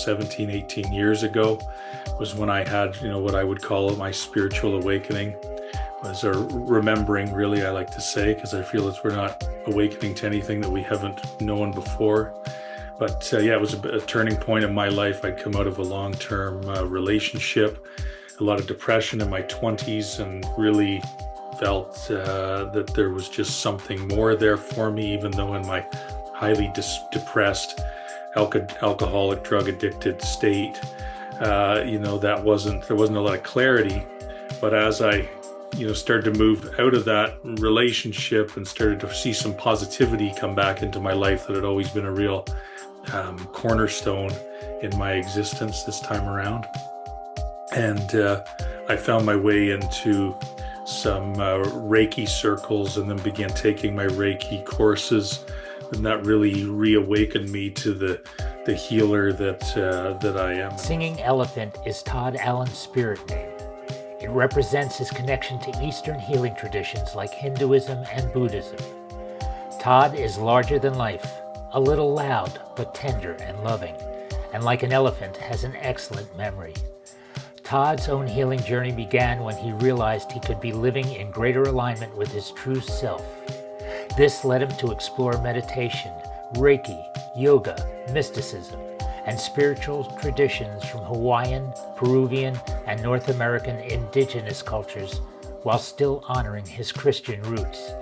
17, 18 years ago was when I had, what I would call my spiritual awakening. Was a remembering, really, I like to say, because I feel as we're not awakening to anything that we haven't known before. But yeah, it was a turning point in my life. I'd come out of a long-term relationship, a lot of depression in my 20s, and really felt that there was just something more there for me, even though in my highly depressed, alcoholic, drug addicted state, there wasn't a lot of clarity. But as I started to move out of that relationship and started to see some positivity come back into my life that had always been a real cornerstone in my existence this time around. And I found my way into some Reiki circles and then began taking my Reiki courses. And that really reawakened me to the healer that I am. Singing Elephant is Todd Allen's spirit name. It represents his connection to Eastern healing traditions like Hinduism and Buddhism. Todd is larger than life, a little loud but tender and loving, and like an elephant has an excellent memory. Todd's own healing journey began when he realized he could be living in greater alignment with his true self. This led him to explore meditation, Reiki, yoga, mysticism, and spiritual traditions from Hawaiian, Peruvian, and North American indigenous cultures while still honoring his Christian roots.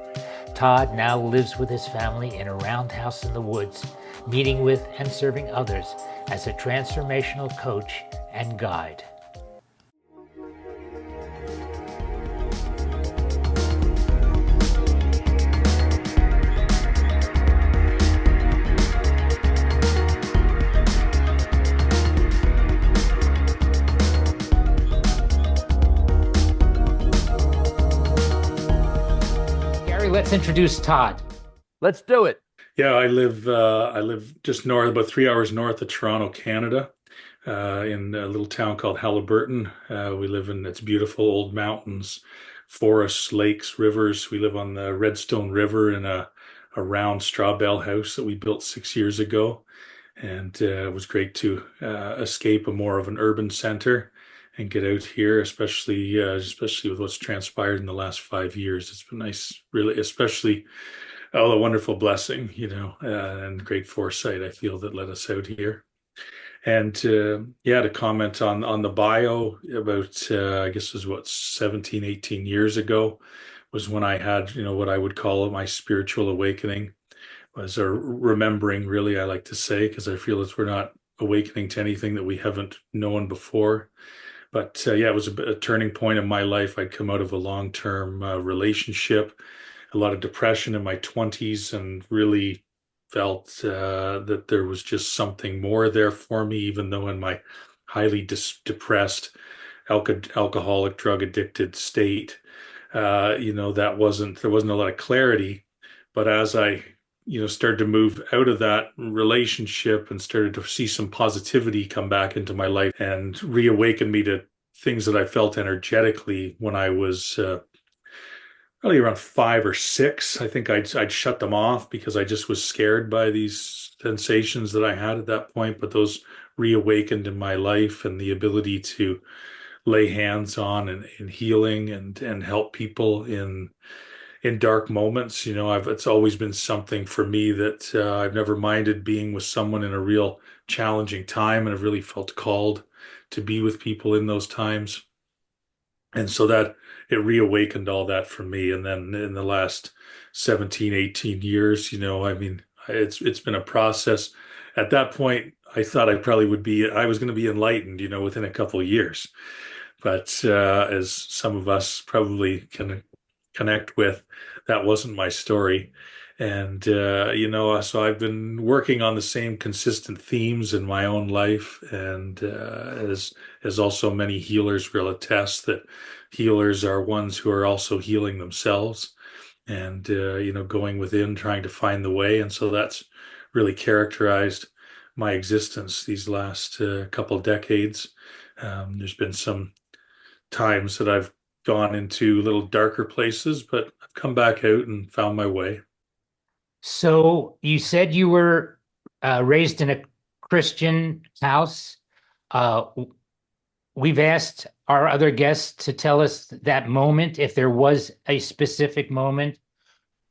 Todd now lives with his family in a roundhouse in the woods, meeting with and serving others as a transformational coach and guide. Let's introduce Todd. Let's do it. Yeah, I live just about 3 hours north of Toronto, Canada, in a little town called Halliburton. We live in its beautiful old mountains, forests, lakes, rivers. We live on the Redstone River in a round straw bale house that we built 6 years ago. And it was great to escape more of an urban center and get out here, especially with what's transpired in the last 5 years. It's been nice, really, especially a wonderful blessing, and great foresight, I feel, that led us out here. And to comment on the bio about, I guess it was 17, 18 years ago was when I had, what I would call my spiritual awakening. Was a remembering, really, I like to say, because I feel as we're not awakening to anything that we haven't known before. But it was a turning point in my life. I'd come out of a long-term relationship, a lot of depression in my 20s, and really felt that there was just something more there for me, even though in my highly depressed, alcoholic, drug addicted state, there wasn't a lot of clarity. But as I started to move out of that relationship and started to see some positivity come back into my life and reawaken me to things that I felt energetically when I was probably around 5 or 6. I think I'd shut them off because I just was scared by these sensations that I had at that point, but those reawakened in my life, and the ability to lay hands on and healing and help people in dark moments. It's always been something for me that I've never minded being with someone in a real challenging time, and I've really felt called to be with people in those times. And so that it reawakened all that for me. And then in the last 17, 18 years, it's been a process. At that point, I thought I was going to be enlightened, within a couple of years. But as some of us probably can connect with, that wasn't my story. And so I've been working on the same consistent themes in my own life, and as also many healers will attest, that healers are ones who are also healing themselves, and going within, trying to find the way. And so that's really characterized my existence these last couple of decades. There's been some times that I've gone into little darker places, but I've come back out and found my way. So you said you were raised in a Christian house. Uh, we've asked our other guests to tell us that moment, if there was a specific moment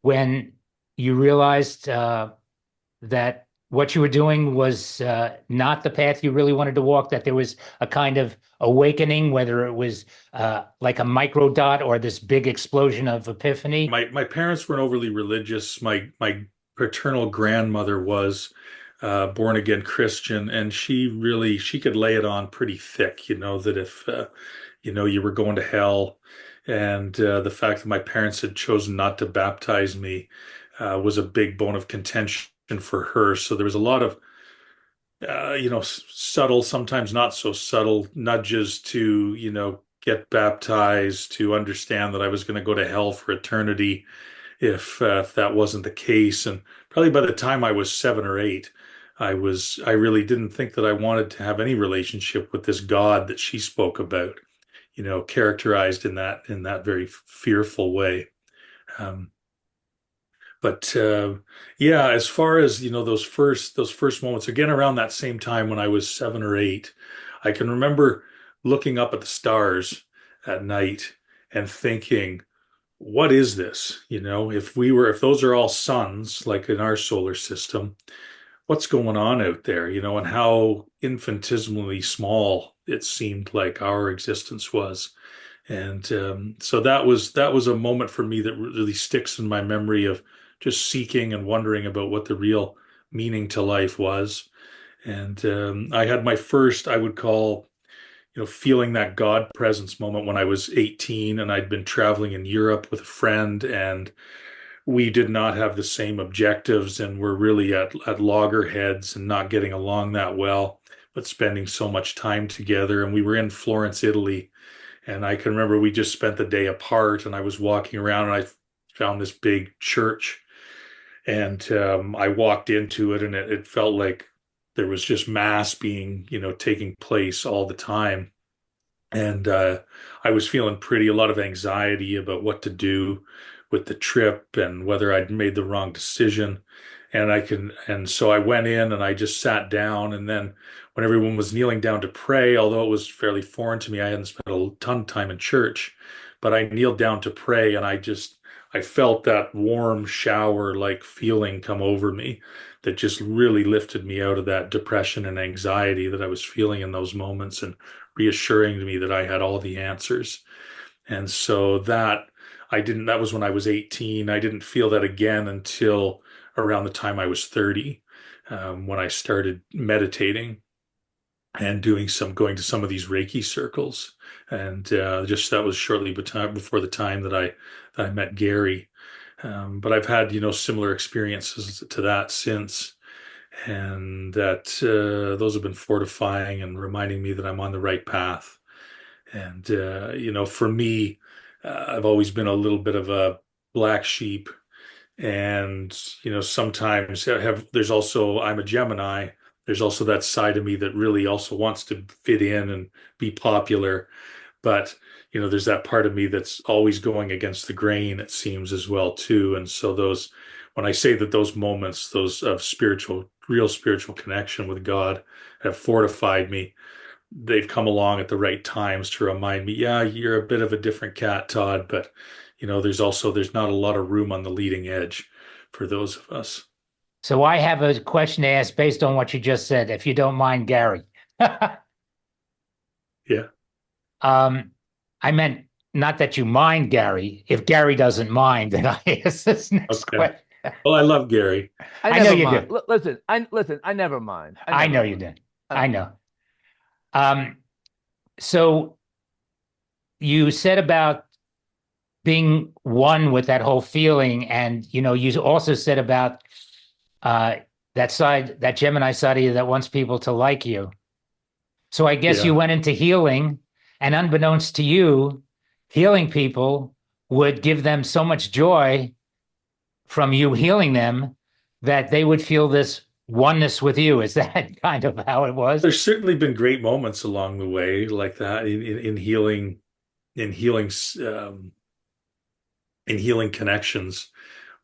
when you realized that what you were doing was not the path you really wanted to walk, that there was a kind of awakening, whether it was like a micro dot or this big explosion of epiphany? My parents weren't overly religious. My paternal grandmother was born again Christian, and she could lay it on pretty thick, that if you were going to hell, and the fact that my parents had chosen not to baptize me was a big bone of contention for her. So there was a lot of subtle, sometimes not so subtle nudges to, get baptized, to understand that I was going to go to hell for eternity if that wasn't the case. And probably by the time I was 7 or 8, I really didn't think that I wanted to have any relationship with this God that she spoke about, characterized in that very fearful way. Um, but yeah, as far as those first moments, again around that same time when I was 7 or 8, I can remember looking up at the stars at night and thinking, what is this? If those are all suns, like in our solar system, what's going on out there? And how infinitesimally small it seemed like our existence was. And so that was a moment for me that really sticks in my memory of just seeking and wondering about what the real meaning to life was. And I had my first, I would call, feeling that God presence moment when I was 18, and I'd been traveling in Europe with a friend, and we did not have the same objectives, and we're really at loggerheads and not getting along that well, but spending so much time together. And we were in Florence, Italy, and I can remember we just spent the day apart, and I was walking around, and I found this big church, and I walked into it, and it felt like there was just mass being, taking place all the time. And I was feeling a lot of anxiety about what to do with the trip and whether I'd made the wrong decision. And so I went in and I just sat down. And then when everyone was kneeling down to pray, although it was fairly foreign to me, I hadn't spent a ton of time in church, but I kneeled down to pray, and I felt that warm shower like feeling come over me that just really lifted me out of that depression and anxiety that I was feeling in those moments, and reassuring to me that I had all the answers. And so that was when I was 18. I didn't feel that again until around the time I was 30, when I started meditating and going to some of these Reiki circles. And just that was shortly before the time that I met Gary. But I've had, similar experiences to that since, and that those have been fortifying and reminding me that I'm on the right path. And for me, I've always been a little bit of a black sheep, and sometimes there's also, I'm a Gemini. There's also that side of me that really also wants to fit in and be popular, but there's that part of me that's always going against the grain, it seems, as well too. And so those, when I say that those moments, those of real spiritual connection with God, have fortified me, they've come along at the right times to remind me, yeah, you're a bit of a different cat, Todd, but there's not a lot of room on the leading edge for those of us. So I have a question to ask based on what you just said, if you don't mind, Gary. Yeah. I meant not that you mind Gary. If Gary doesn't mind, then I ask this next Okay. question. Well, I love Gary. I know never you mind. do. Listen. I never mind. I never know you mind. did. I know. So you said about being one with that whole feeling, and you also said about that side, that Gemini side of you that wants people to like you. So I guess you Yeah. went into healing, and unbeknownst to you, healing people would give them so much joy from you healing them that they would feel this oneness with you. Is that kind of how it was? There's certainly been great moments along the way like that in healing, in healing, um, in healing connections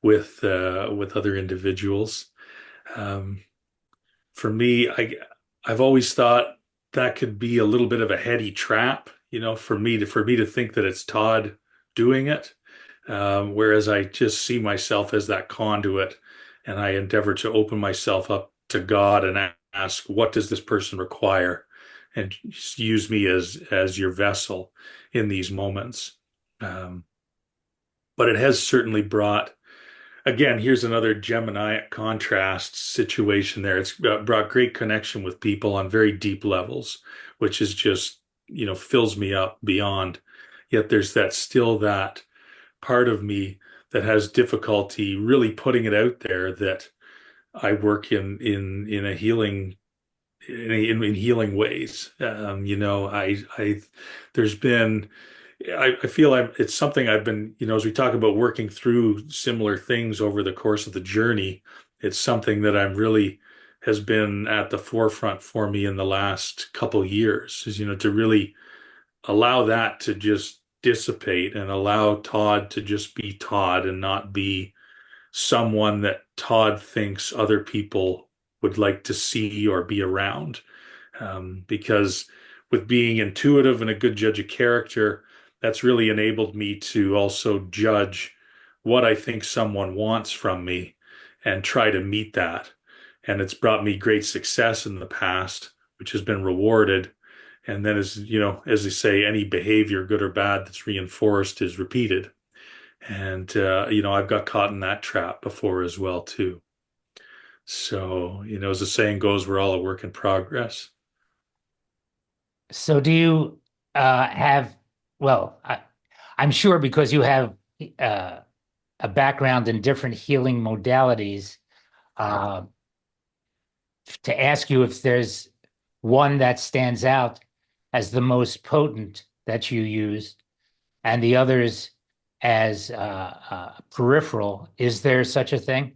with other individuals. Um, for me, I've always thought that could be a little bit of a heady trap, for me to think that it's Todd doing it, whereas I just see myself as that conduit, and I endeavor to open myself up to God and ask, what does this person require, and use me as your vessel in these moments. Um, but it has certainly brought again, here's another Gemini contrast situation there. It's brought great connection with people on very deep levels, which is just, fills me up beyond. Yet there's that part of me that has difficulty really putting it out there that I work in a healing in healing ways. I there's been I feel it's something I've been, as we talk about working through similar things over the course of the journey, it's something that I'm really has been at the forefront for me in the last couple years, is, to really allow that to just dissipate and allow Todd to just be Todd and not be someone that Todd thinks other people would like to see or be around. Because with being intuitive and a good judge of character, that's really enabled me to also judge what I think someone wants from me and try to meet that. And it's brought me great success in the past, which has been rewarded. And then, as they say, any behavior, good or bad, that's reinforced is repeated. And, I've got caught in that trap before as well, too. So, as the saying goes, we're all a work in progress. So do you have, well, I'm sure because you have uh, a background in different healing modalities, uh, to ask you if there's one that stands out as the most potent that you use and the others as peripheral. Is there such a thing?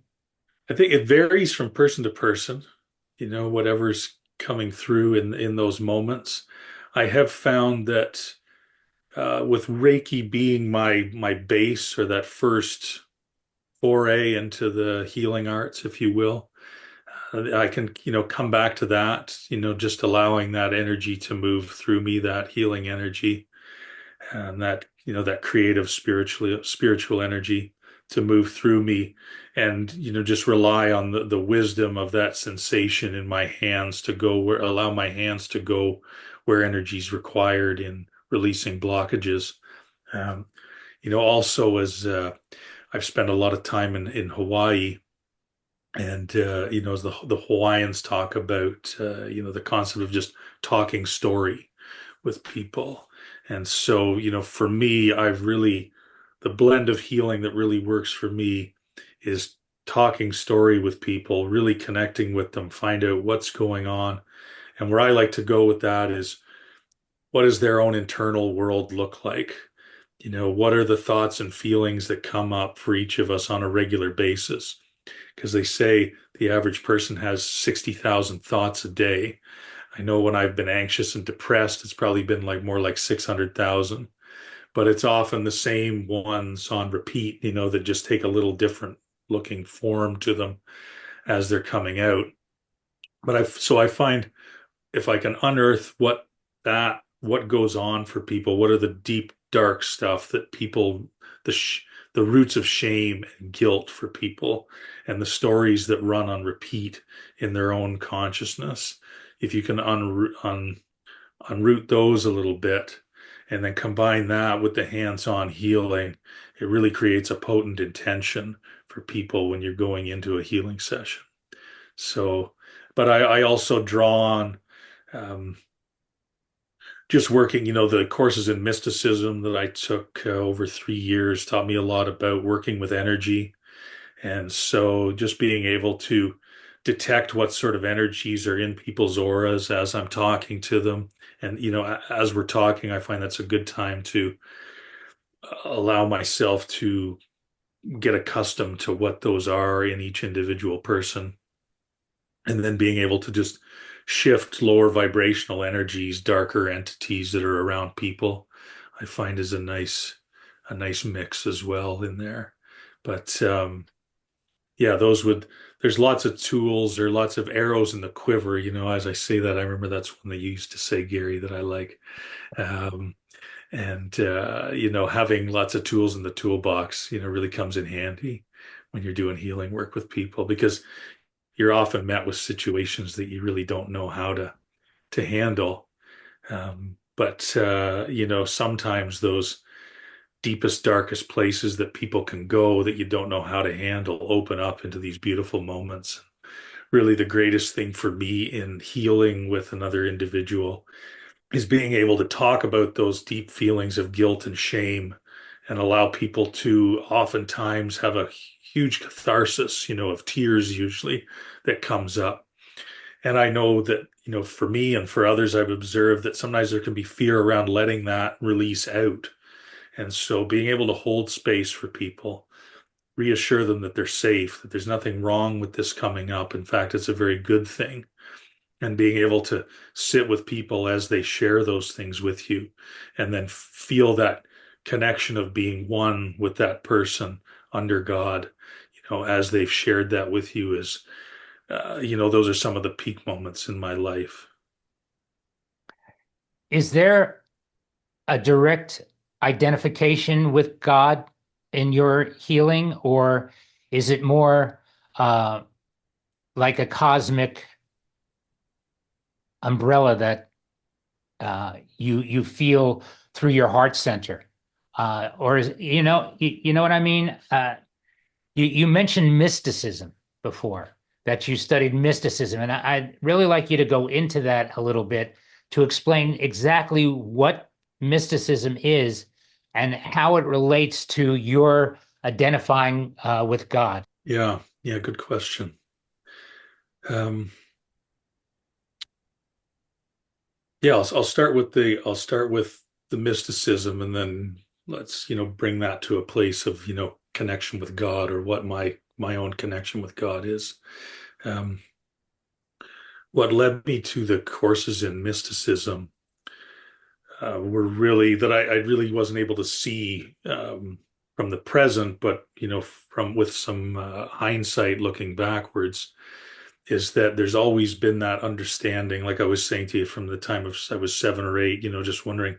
I think it varies from person to person, whatever's coming through in those moments. I have found that with Reiki being my base, or that first foray into the healing arts, if you will, I can, come back to that, just allowing that energy to move through me, that healing energy, and that creative spiritual energy to move through me, and just rely on the wisdom of that sensation in my hands to go where allow my hands to go where energy is required in releasing blockages. um, also, as I've spent a lot of time in Hawaii, and as the Hawaiians talk about, the concept of just talking story with people. And so, for me, the blend of healing that really works for me is talking story with people, really connecting with them, find out what's going on. And where I like to go with that is, what does their own internal world look like? What are the thoughts and feelings that come up for each of us on a regular basis? Because they say the average person has 60,000 thoughts a day. I know when I've been anxious and depressed, it's probably been more like 600,000, but it's often the same ones on repeat, that just take a little different looking form to them as they're coming out. So I find, if I can unearth what goes on for people, what are the deep, dark stuff that people, the roots of shame and guilt for people, and the stories that run on repeat in their own consciousness. If you can unroot those a little bit, and then combine that with the hands-on healing, it really creates a potent intention for people when you're going into a healing session. So, but I also draw on, um, just working, the courses in mysticism that I took over 3 years taught me a lot about working with energy. And so just being able to detect what sort of energies are in people's auras as I'm talking to them. And, as we're talking, I find that's a good time to allow myself to get accustomed to what those are in each individual person. And then being able to just shift lower vibrational energies, darker entities that are around people, I find is a nice mix as well in there. But yeah, those would, there's lots of tools or lots of arrows in the quiver. As I say that, I remember that's one they used to say, Gary, that I like. Um, and having lots of tools in the toolbox, really comes in handy when you're doing healing work with people, because you're often met with situations that you really don't know how to handle. But sometimes those deepest, darkest places that people can go that you don't know how to handle open up into these beautiful moments. Really, the greatest thing for me in healing with another individual is being able to talk about those deep feelings of guilt and shame and allow people to oftentimes have a huge catharsis, of tears usually that comes up. And I know that, for me and for others, I've observed that sometimes there can be fear around letting that release out. And so being able to hold space for people, reassure them that they're safe, that there's nothing wrong with this coming up. In fact, it's a very good thing. And being able to sit with people as they share those things with you and then feel that connection of being one with that person under God, as they've shared that with you those are some of the peak moments in my life. Is there a direct identification with God in your healing, or is it more like a cosmic umbrella that you feel through your heart center? Or is you know what I mean? You mentioned mysticism before, that you studied mysticism, and I'd really like you to go into that a little bit to explain exactly what mysticism is and how it relates to your identifying with God. Yeah, yeah, good question. Um, yeah, I'll start with the mysticism, and then let's bring that to a place of connection with God, or what my own connection with God is. Um, what led me to the courses in mysticism were really that I really wasn't able to see from the present, but from with some hindsight looking backwards, is that there's always been that understanding, like I was saying to you, from the time of I was 7 or 8, just wondering,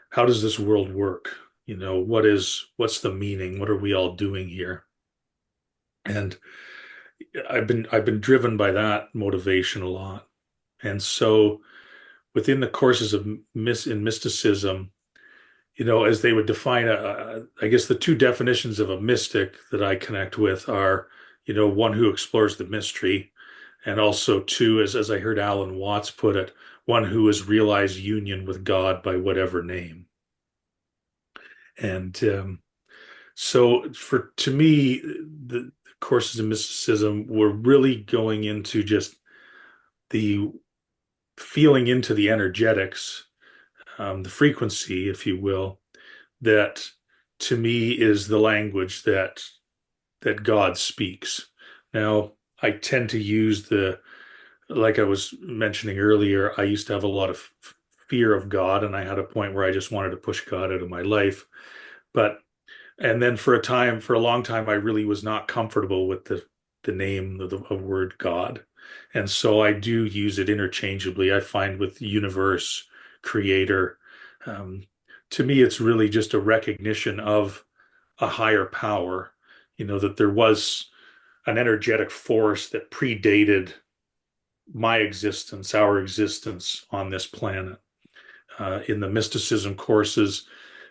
how does this world work? What's the meaning? What are we all doing here? And I've been driven by that motivation a lot. And so within the courses of in mysticism, as they would define I guess the two definitions of a mystic that I connect with are, one who explores the mystery, and also two, as I heard Alan Watts put it, one who has realized union with God by whatever name. And so for to me, the courses in mysticism were really going into just the feeling into the energetics, the frequency, if you will, that to me is the language that God speaks. Now, I tend to use like I was mentioning earlier, I used to have a lot of fear of God, and I had a point where I just wanted to push God out of my life. But and then for a long time, I really was not comfortable with the name of the word God, and so I do use it interchangeably. I find with universe, creator, um, to me, it's really just a recognition of a higher power. That there was an energetic force that predated my existence, our existence on this planet. In the mysticism courses,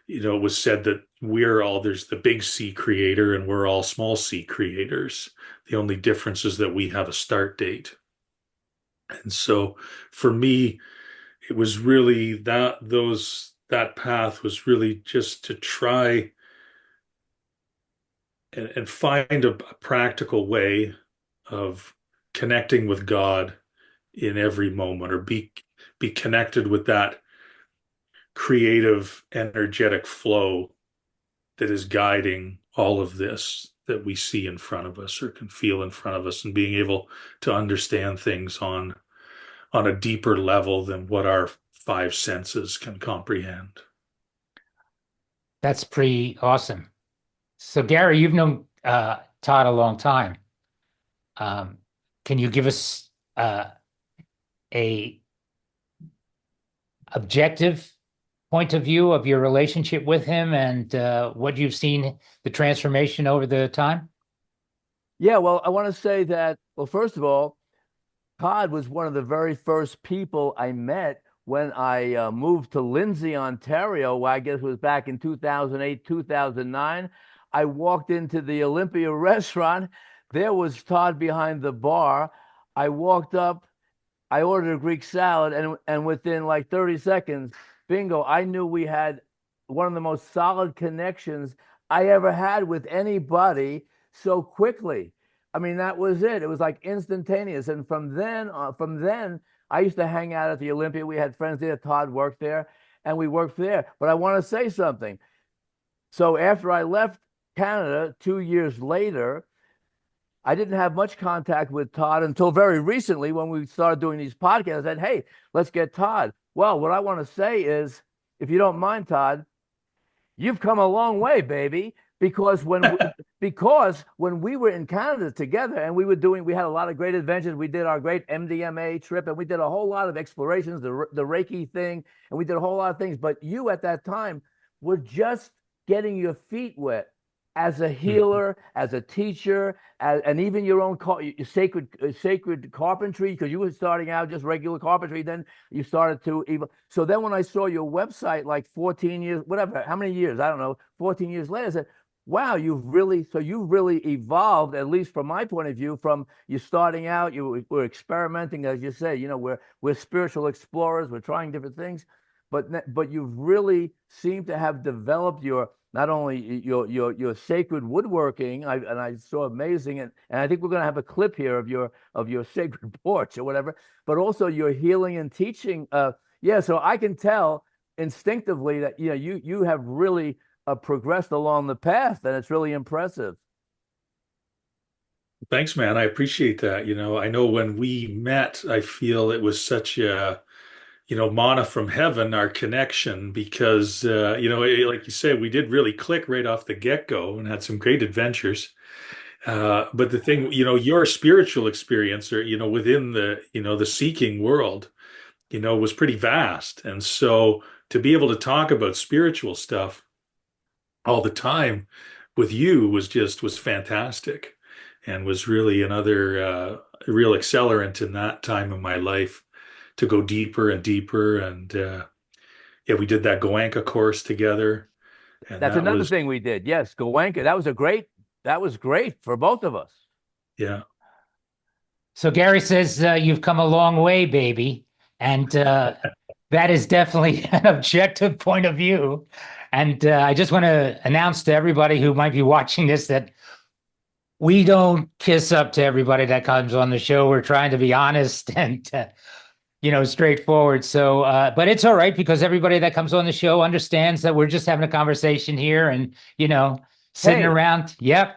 it was said that there's the big C creator and we're all small c creators. The only difference is that we have a start date. And so for me, it was really that path was really just to try and find a practical way of connecting with God in every moment, or be connected with that creative, energetic flow that is guiding all of this that we see in front of us or can feel in front of us, and being able to understand things on a deeper level than what our five senses can comprehend. That's pretty awesome. So, Gary, you've known Todd a long time. Um, can you give us a objective point of view of your relationship with him and what you've seen the transformation over the time? Yeah, well, I want to say that, well, first of all, Todd was one of the very first people I met when I moved to Lindsay, Ontario, I guess it was back in 2008, 2009. I walked into the Olympia restaurant. There was Todd behind the bar. I walked up, I ordered a Greek salad, and within like 30 seconds, bingo, I knew we had one of the most solid connections I ever had with anybody so quickly. I mean, that was it. It was like instantaneous. And from then, I used to hang out at the Olympia. We had friends there. Todd worked there, and we worked there. But I want to say something. So after I left Canada 2 years later, I didn't have much contact with Todd until very recently when we started doing these podcasts. I said, hey, let's get Todd. Well, what I want to say is, if you don't mind, Todd, you've come a long way, baby. Because when we were in Canada together and we had a lot of great adventures. We did our great MDMA trip and we did a whole lot of explorations, the Reiki thing, and we did a whole lot of things. But you at that time were just getting your feet wet as a healer, as a teacher, and even your own sacred carpentry, because you were starting out just regular carpentry. Then you started to even. So then when I saw your website, like 14 years, whatever, how many years, I don't know, 14 years later, I said, wow, you've really evolved, at least from my point of view, from you starting out, you were experimenting, as you say, we're spiritual explorers, we're trying different things, but you've really seemed to have developed your not only your sacred woodworking. I saw amazing, and I think we're going to have a clip here of your sacred porch or whatever, but also your healing and teaching. Yeah, so I can tell instinctively that you have really progressed along the path, and it's really impressive. Thanks, man. I appreciate that. I know when we met, I feel it was such a, manna from heaven, our connection, because, like you said, we did really click right off the get-go and had some great adventures. But the thing, your spiritual experience or, within the seeking world, was pretty vast. And so to be able to talk about spiritual stuff all the time with you was fantastic and was really another real accelerant in that time of my life to go deeper and deeper. And yeah, we did that Goenka course together, and That's that another was, thing we did. Yes, Goenka. That was great for both of us. yeah. So Gary says you've come a long way, baby, and that is definitely an objective point of view. And I just want to announce to everybody who might be watching this that we don't kiss up to everybody that comes on the show. We're trying to be honest and straightforward. So, but it's all right because everybody that comes on the show understands that we're just having a conversation here and sitting Hey, around. Yep.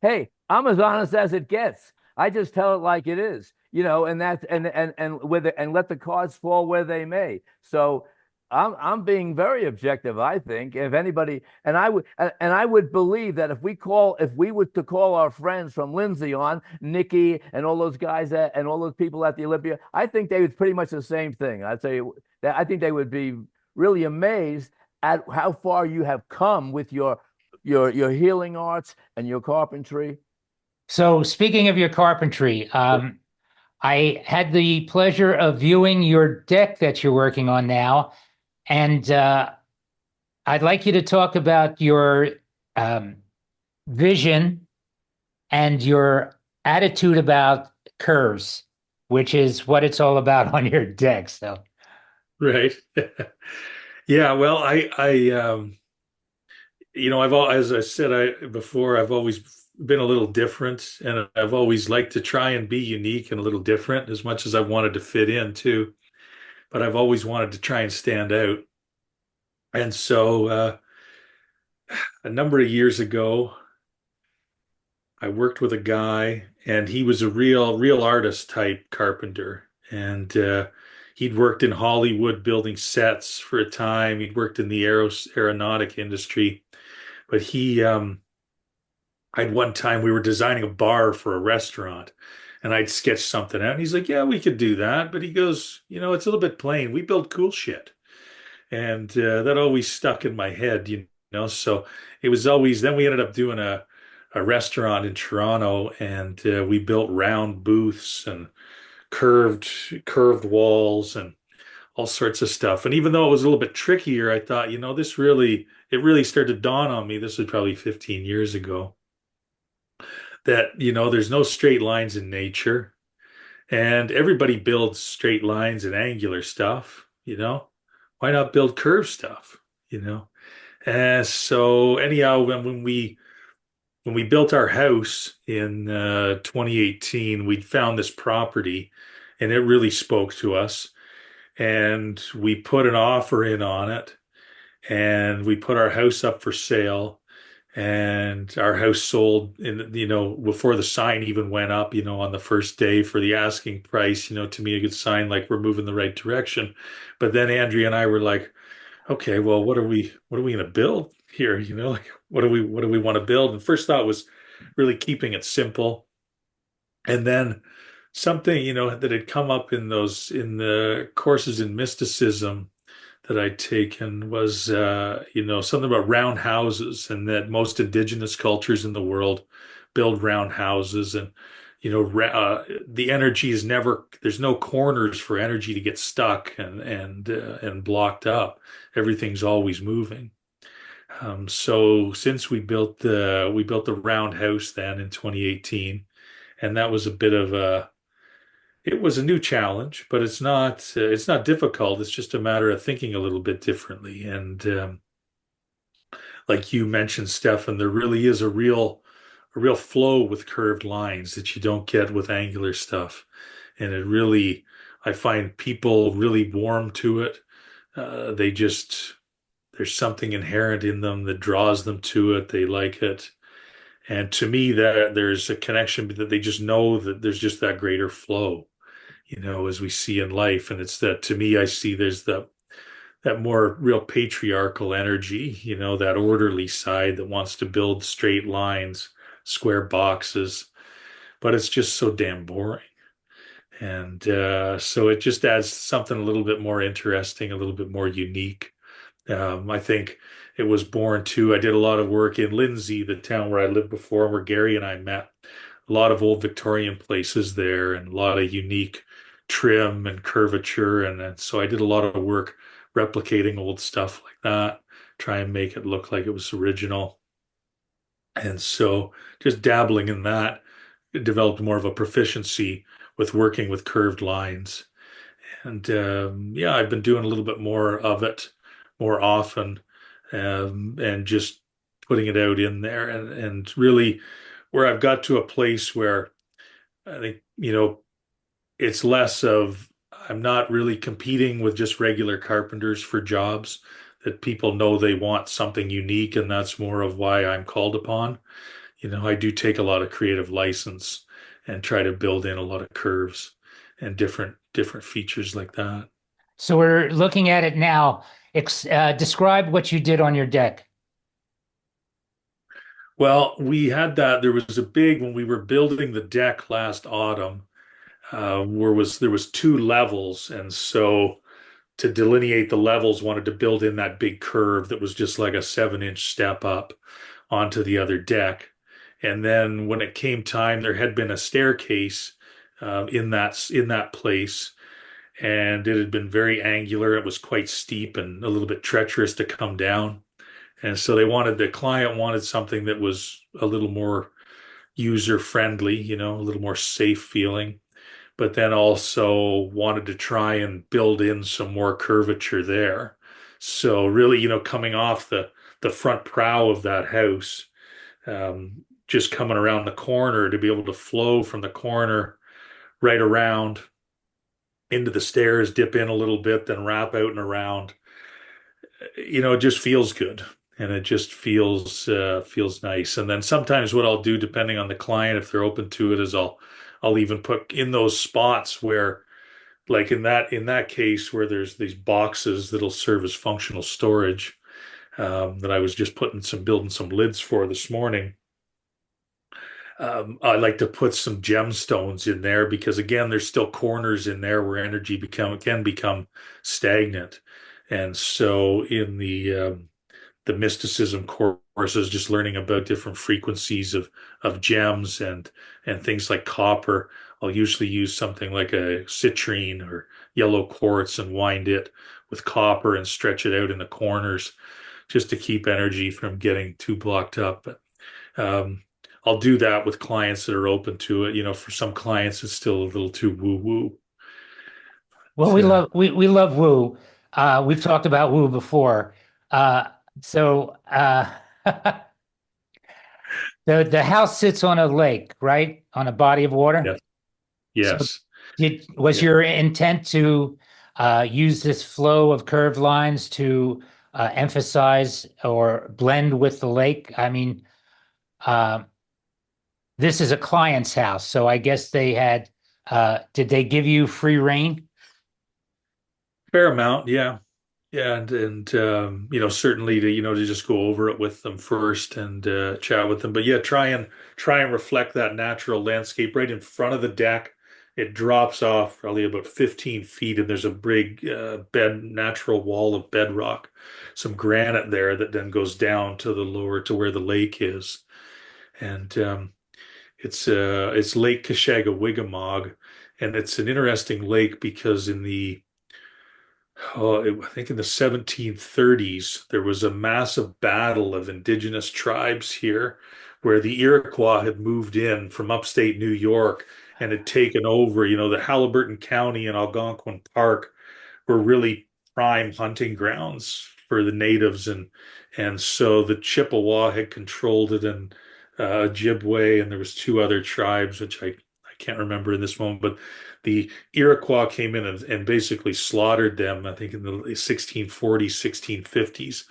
hey, I'm as honest as it gets. I just tell it like it is, and that's and let the cards fall where they may. So I'm being very objective, I think. If anybody, and I would believe that if we were to call our friends from Lindsay on, Nikki and all those guys and all those people at the Olympia, I think they would pretty much the same thing. I'd say that I think they would be really amazed at how far you have come with your healing arts and your carpentry. So speaking of your carpentry, I had the pleasure of viewing your deck that you're working on now, and I'd like you to talk about your um, vision and your attitude about curves, which is what it's all about on your deck. So, Right. Yeah, well, as I said before, I've always been a little different, and I've always liked to try and be unique and a little different as much as I wanted to fit in too. But I've always wanted to try and stand out. And so, a number of years ago, I worked with a guy, and he was a real artist type carpenter, and he'd worked in Hollywood building sets for a time. He'd worked in the aeronautic industry, but I had one time we were designing a bar for a restaurant and I'd sketched something out and he's like, yeah, we could do that. But he goes, it's a little bit plain. We build cool shit. And that always stuck in my head. So it was always, then we ended up doing a restaurant in Toronto and we built round booths and curved walls and all sorts of stuff. And even though it was a little bit trickier, I thought, it really started to dawn on me. This was probably 15 years ago that, there's no straight lines in nature and everybody builds straight lines and angular stuff. Why not build curved stuff, you know? And so anyhow, when we built our house in 2018, we'd found this property and it really spoke to us. And we put an offer in on it and we put our house up for sale and our house sold before the sign even went up, on the first day for the asking price, to me a good sign like we're moving the right direction. But then Andrea and I were like, okay, well, what are we going to build here? Like what do we want to build? And first thought was really keeping it simple. And then something, that had come up in the courses in mysticism that I'd taken was, something about round houses and that most indigenous cultures in the world build round houses. And, the energy is never, there's no corners for energy to get stuck and blocked up. Everything's always moving. So since we built the round house then in 2018, and that was a bit of it was a new challenge, but it's not difficult. It's just a matter of thinking a little bit differently. And like you mentioned, Stefan, there really is a real flow with curved lines that you don't get with angular stuff. And I find people really warm to it. There's something inherent in them that draws them to it. They like it. And to me, that there's a connection that they just know that there's just that greater flow, as we see in life. And it's that to me, I see there's that more real patriarchal energy, that orderly side that wants to build straight lines, square boxes, but it's just so damn boring. And so it just adds something a little bit more interesting, a little bit more unique. I think it was born too. I did a lot of work in Lindsay, the town where I lived before, where Gary and I met. A lot of old Victorian places there and a lot of unique trim and curvature. And so I did a lot of work replicating old stuff like that, try and make it look like it was original. And so just dabbling in that, it developed more of a proficiency with working with curved lines. And yeah, I've been doing a little bit more of it more often, and just putting it out in there. And really, where I've got to a place where I think, it's less of I'm not really competing with just regular carpenters for jobs, that people know they want something unique, and that's more of why I'm called upon. I do take a lot of creative license and try to build in a lot of curves and different features like that. So we're looking at it now. Describe what you did on your deck. Well, we had that. There was a big when we were building the deck last autumn, there was two levels, and so to delineate the levels, wanted to build in that big curve that was just like a 7-inch step up onto the other deck. And then when it came time, there had been a staircase in that place, and it had been very angular. It was quite steep and a little bit treacherous to come down. And so the client wanted something that was a little more user friendly, a little more safe feeling, but then also wanted to try and build in some more curvature there. So really, coming off the front prow of that house, just coming around the corner to be able to flow from the corner right around into the stairs, dip in a little bit, then wrap out and around. It just feels good. And it just feels nice. And then sometimes what I'll do, depending on the client, if they're open to it, is I'll even put in those spots where, like in that case, where there's these boxes that'll serve as functional storage, that I was just building some lids for this morning. I like to put some gemstones in there because again, there's still corners in there where energy can become stagnant. And so in the mysticism courses, just learning about different frequencies of gems and things like copper. I'll usually use something like a citrine or yellow quartz and wind it with copper and stretch it out in the corners just to keep energy from getting too blocked up. But I'll do that with clients that are open to it. For some clients, it's still a little too woo woo. Well, we love woo. We've talked about woo before. Uh, so the house sits on a lake, right? On a body of water. Yes, So yes, was yeah. your intent to use this flow of curved lines to emphasize or blend with the lake? I mean, uh, this is a client's house, so I guess they had, did they give you free reign? Fair amount, yeah. Yeah, and certainly to just go over it with them first and chat with them. But yeah, try and reflect that natural landscape right in front of the deck. It drops off probably about 15 feet, and there's a big natural wall of bedrock, some granite there that then goes down to the lower to where the lake is. And it's Lake Kashagawigamog, and it's an interesting lake because I think in the 1730s, there was a massive battle of indigenous tribes here where the Iroquois had moved in from upstate New York and had taken over. The Halliburton County and Algonquin Park were really prime hunting grounds for the natives, and so the Chippewa had controlled it, and Ojibwe, and there was two other tribes which I can't remember in this moment, but the Iroquois came in and basically slaughtered them, I think in the 1640s, 1650s.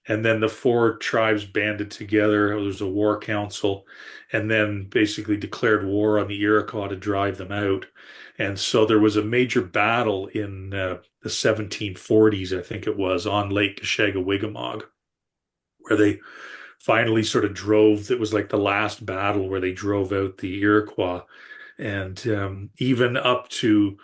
And then the four tribes banded together. There was a war council and then basically declared war on the Iroquois to drive them out. And so there was a major battle in the 1740s, I think it was, on Lake Kashagawigamog, where they finally sort of drove. It was like the last battle where they drove out the Iroquois. And even up to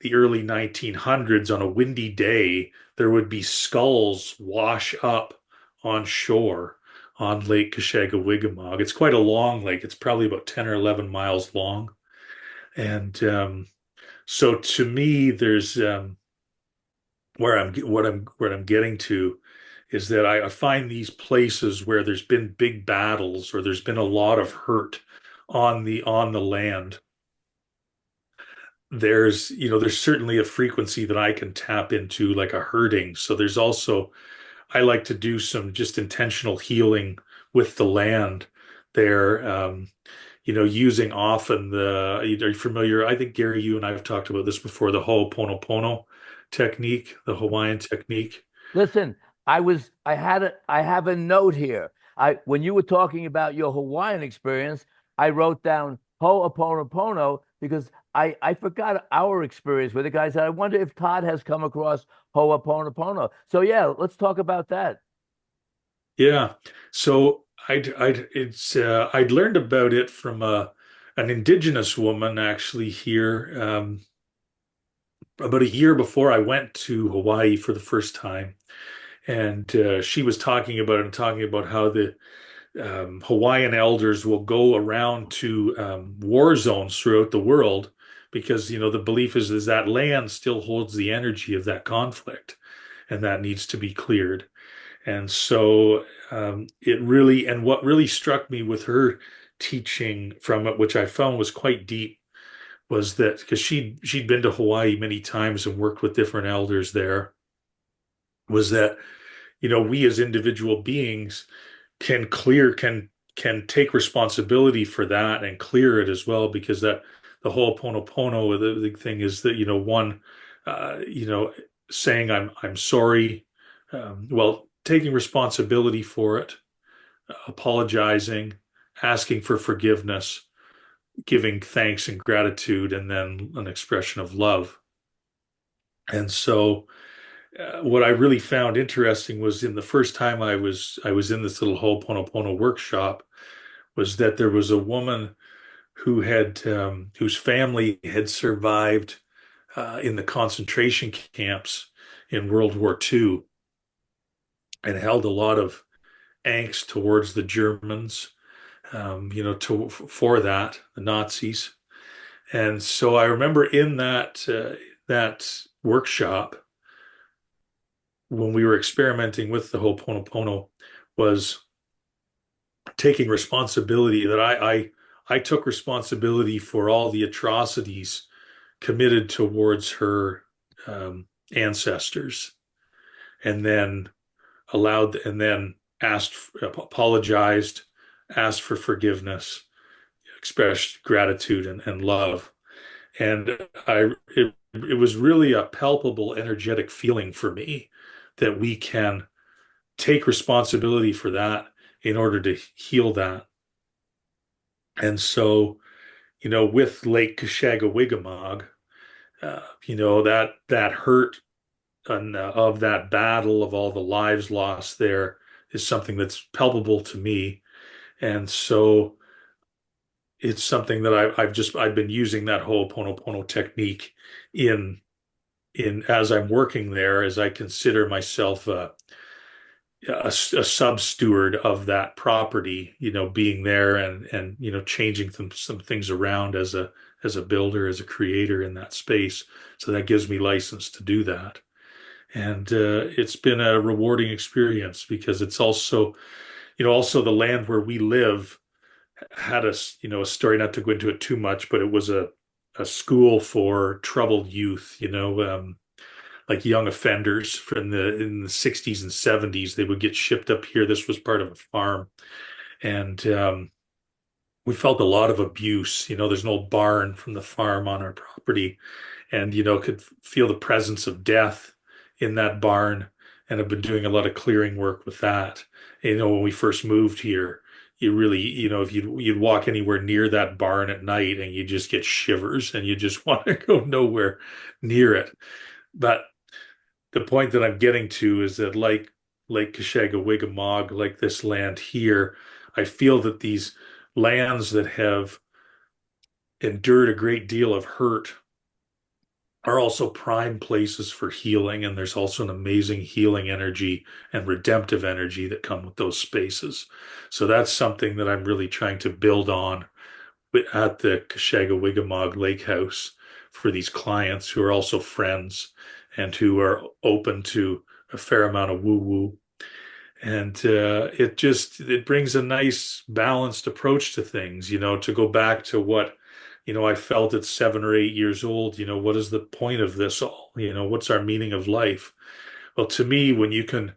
the early 1900s, on a windy day, there would be skulls wash up on shore on Lake Kashagawigamog. It's quite a long lake. It's probably about 10 or 11 miles long. And so to me, there's what I'm getting to is that I find these places where there's been big battles or there's been a lot of hurt on the land. There's certainly a frequency that I can tap into, like a hurting. So there's also, I like to do some just intentional healing with the land there. Using often are you familiar? I think Gary, you and I have talked about this before, the Ho'oponopono technique, the Hawaiian technique. Listen, I have a note here. When you were talking about your Hawaiian experience, I wrote down Ho'oponopono because I forgot our experience with it, guys. I wonder if Todd has come across Ho'oponopono. So yeah, let's talk about that. Yeah. So I'd learned about it from an indigenous woman actually here about a year before I went to Hawaii for the first time, and she was talking about it and talking about how the Hawaiian elders will go around to war zones throughout the world because the belief is that land still holds the energy of that conflict, and that needs to be cleared. And so and what really struck me with her teaching from it, which I found was quite deep, was that because she'd been to Hawaii many times and worked with different elders there, was that we as individual beings can take responsibility for that and clear it as well, because that the whole Ponopono, the thing is that one, uh, you know, saying I'm sorry, well, taking responsibility for it, apologizing, asking for forgiveness, giving thanks and gratitude, and then an expression of love. And so what I really found interesting was in the first time I was in this little Ho'oponopono workshop was that there was a woman whose family had survived in the concentration camps in World War II and held a lot of angst towards the Germans, for that, the Nazis. And so I remember in that workshop when we were experimenting with the Ho'oponopono was taking responsibility that I took responsibility for all the atrocities committed towards her ancestors, and then asked, apologized, asked for forgiveness, expressed gratitude and love. And it was really a palpable energetic feeling for me that we can take responsibility for that in order to heal that. And so, with Lake Kashagawigamog, that hurt of that battle, of all the lives lost there, is something that's palpable to me. And so it's something that I've been using that Ho'oponopono technique in as I'm working there, as I consider myself a sub steward of that property, being there and changing some things around as a builder, as a creator in that space. So that gives me license to do that. And it's been a rewarding experience because it's also the land where we live had a story, not to go into it too much, but it was a school for troubled youth, like young offenders from in the 60s and 70s. They would get shipped up here. This was part of a farm. And we felt a lot of abuse. There's an old barn from the farm on our property, and could feel the presence of death in that barn, and have been doing a lot of clearing work with that. When we first moved here, you really, if you'd walk anywhere near that barn at night and you just get shivers and you just want to go nowhere near it. But the point that I'm getting to is that, like Lake Kashagawigamog, like this land here, I feel that these lands that have endured a great deal of hurt are also prime places for healing. And there's also an amazing healing energy and redemptive energy that come with those spaces. So that's something that I'm really trying to build on at the Kashagawigamog Lake House for these clients who are also friends and who are open to a fair amount of woo-woo. And it brings a nice balanced approach to things, to go back to what, I felt at 7 or 8 years old. What is the point of this all? What's our meaning of life? Well, to me, when you can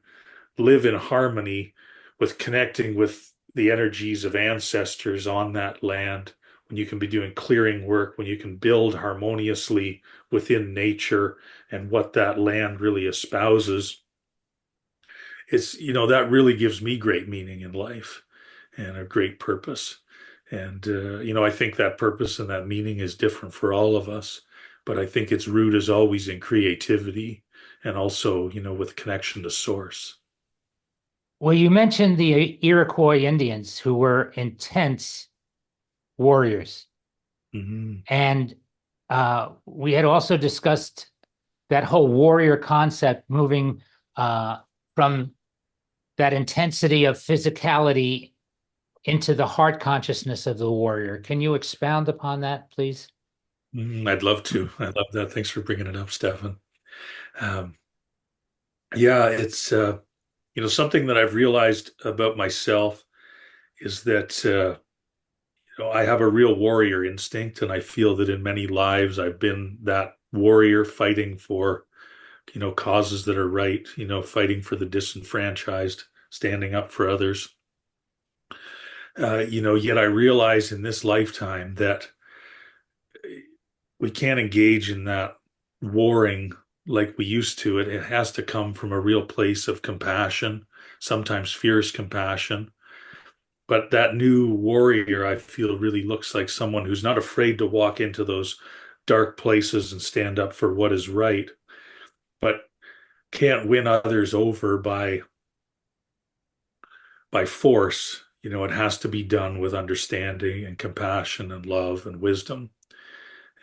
live in harmony with connecting with the energies of ancestors on that land, when you can be doing clearing work, when you can build harmoniously within nature and what that land really espouses, that really gives me great meaning in life and a great purpose. And I think that purpose and that meaning is different for all of us, but I think its root is always in creativity and also, with connection to source. Well, you mentioned the Iroquois Indians, who were intense warriors. Mm-hmm. And we had also discussed that whole warrior concept, moving from that intensity of physicality into the heart consciousness of the warrior. Can you expound upon that, please? I'd love to. I love that. Thanks for bringing it up, Stefan. Um, yeah, it's something that I've realized about myself is that I have a real warrior instinct, and I feel that in many lives I've been that warrior fighting for causes that are right, fighting for the disenfranchised, standing up for others. Yet I realize in this lifetime that we can't engage in that warring like we used to. It has to come from a real place of compassion, sometimes fierce compassion. But that new warrior, I feel, really looks like someone who's not afraid to walk into those dark places and stand up for what is right, but can't win others over by force, it has to be done with understanding and compassion and love and wisdom.